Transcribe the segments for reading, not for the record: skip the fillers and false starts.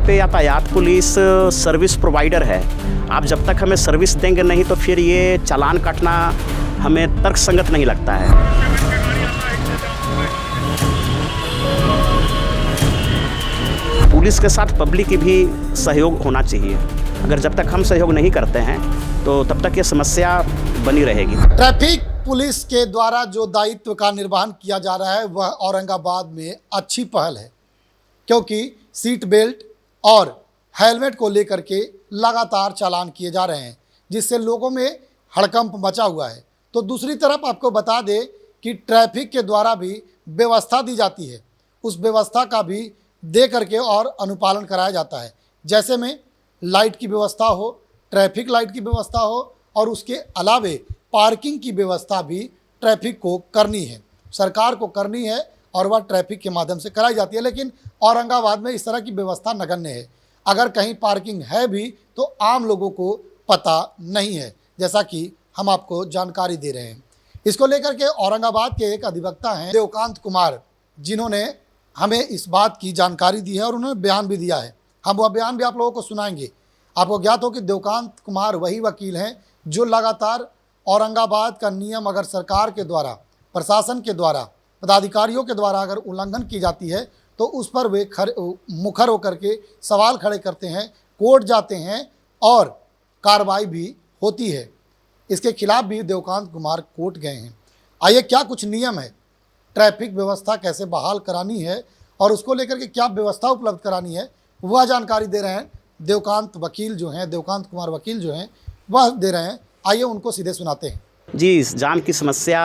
पे यातायात police service provider है। आप जब तक हमें सर्विस देंगे नहीं तो फिर ये चालान काटना हमें तर्कसंगत नहीं लगता है। पुलिस के साथ पब्लिक की भी सहयोग होना चाहिए। अगर जब तक हम सहयोग नहीं करते हैं तो तब तक ये समस्या बनी रहेगी। ट्रैफिक पुलिस के द्वारा जो दायित्व का निर्वहन किया जा रहा है वह औरंगाबाद में अच्छी पहल है, क्योंकि सीट बेल्ट और हेलमेट को लेकर के लगातार चालान किए जा रहे हैं, जिससे लोगों में हड़कंप मचा हुआ है। तो दूसरी तरफ आपको बता दें कि ट्रैफिक के द्वारा भी व्यवस्था दी जाती है, उस व्यवस्था का भी दे करके और अनुपालन कराया जाता है। जैसे में लाइट की व्यवस्था हो, ट्रैफिक लाइट की व्यवस्था हो, और उसके अलावे पार्किंग की व्यवस्था भी ट्रैफिक को करनी है, सरकार को करनी है और वह ट्रैफिक के माध्यम से कराई जाती है। लेकिन औरंगाबाद में इस तरह की व्यवस्था नगण्य है। अगर कहीं पार्किंग है भी तो आम लोगों को पता नहीं है, जैसा कि हम आपको जानकारी दे रहे हैं। इसको लेकर के औरंगाबाद के एक अधिवक्ता हैं देवकांत कुमार, जिन्होंने हमें इस बात की जानकारी दी है और उन्होंने बयान भी दिया है। हम वह बयान भी आप लोगों को सुनाएंगे। आपको ज्ञात हो कि देवकांत कुमार वही वकील हैं जो लगातार औरंगाबाद का नियम अगर सरकार के द्वारा, प्रशासन के द्वारा, पदाधिकारियों के द्वारा अगर उल्लंघन की जाती है तो उस पर वे मुखर होकर के सवाल खड़े करते हैं, कोर्ट जाते हैं और कार्रवाई भी होती है। इसके खिलाफ भी देवकांत कुमार कोर्ट गए हैं। आइए, क्या कुछ नियम है, ट्रैफिक व्यवस्था कैसे बहाल करानी है और उसको लेकर के क्या व्यवस्था उपलब्ध करानी है, वह जानकारी दे रहे हैं देवकांत कुमार वकील जो हैं वह दे रहे हैं। आइए उनको सीधे सुनाते हैं। जी, इस जाम की समस्या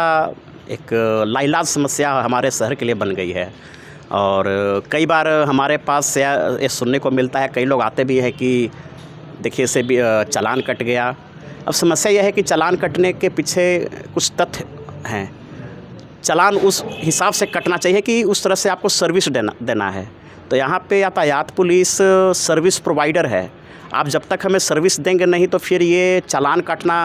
एक लाइलाज समस्या हमारे शहर के लिए बन गई है और कई बार हमारे पास ये सुनने को मिलता है, कई लोग आते भी हैं कि देखिए इसे भी चालान कट गया। अब समस्या यह है कि चालान कटने के पीछे कुछ तथ्य हैं। चालान उस हिसाब से कटना चाहिए कि उस तरह से आपको सर्विस देना है। तो यहाँ पे यातायात पुलिस सर्विस प्रोवाइडर है। आप जब तक हमें सर्विस देंगे नहीं तो फिर ये चालान काटना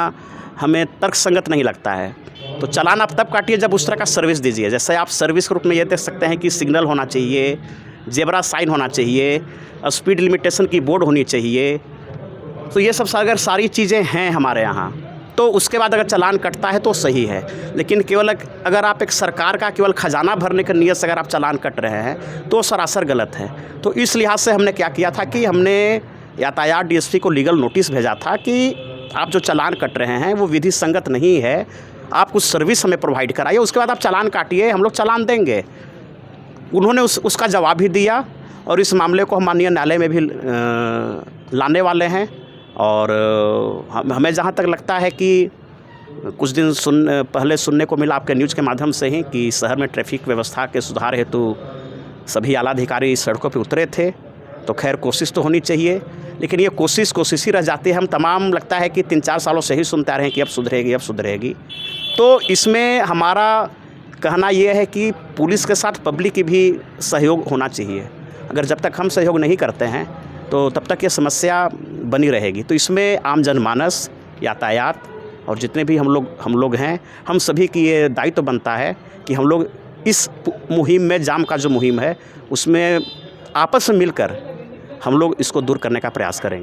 हमें तर्कसंगत नहीं लगता है। तो चालान आप तब काटिए जब उस तरह का सर्विस दीजिए। जैसे आप सर्विस के रूप में ये देख सकते हैं कि सिग्नल होना चाहिए, जेब्रा साइन होना चाहिए, स्पीड लिमिटेशन की बोर्ड होनी चाहिए। तो ये सब अगर सारी चीज़ें हैं हमारे यहाँ तो उसके बाद अगर चालान कटता है तो सही है। लेकिन केवल अगर आप एक सरकार का केवल खजाना भरने की नीयत से अगर आप चालान कट रहे हैं तो सरासर गलत है। तो इस लिहाज से हमने क्या किया था कि हमने यातायात डीएसपी को लीगल नोटिस भेजा था कि आप जो चालान कट रहे हैं वो विधि संगत नहीं है, आप कुछ सर्विस हमें प्रोवाइड कराइए, उसके बाद आप चालान काटिए, हम लोग चालान देंगे। उन्होंने उसका जवाब भी दिया और इस मामले को हम माननीय न्यायालय में भी लाने वाले हैं। और हमें जहाँ तक लगता है कि कुछ दिन पहले सुनने को मिला आपके न्यूज़ के माध्यम से ही कि शहर में ट्रैफिक व्यवस्था के सुधार हेतु सभी आला अधिकारी सड़कों पर उतरे थे। तो खैर कोशिश तो होनी चाहिए, लेकिन ये कोशिश ही रह जाती है। हम तमाम लगता है कि 3-4 सालों से ही सुनते आ रहे हैं कि अब सुधरेगी। तो इसमें हमारा कहना ये है कि पुलिस के साथ पब्लिक की भी सहयोग होना चाहिए। अगर जब तक हम सहयोग नहीं करते हैं तो तब तक ये समस्या बनी रहेगी। तो इसमें आम जनमानस, यातायात और जितने भी हम लोग हैं, हम सभी की ये दायित्व बनता है कि हम लोग इस मुहिम में, जाम का जो मुहिम है उसमें आपस में मिलकर हम लोग इसको दूर करने का प्रयास करेंगे।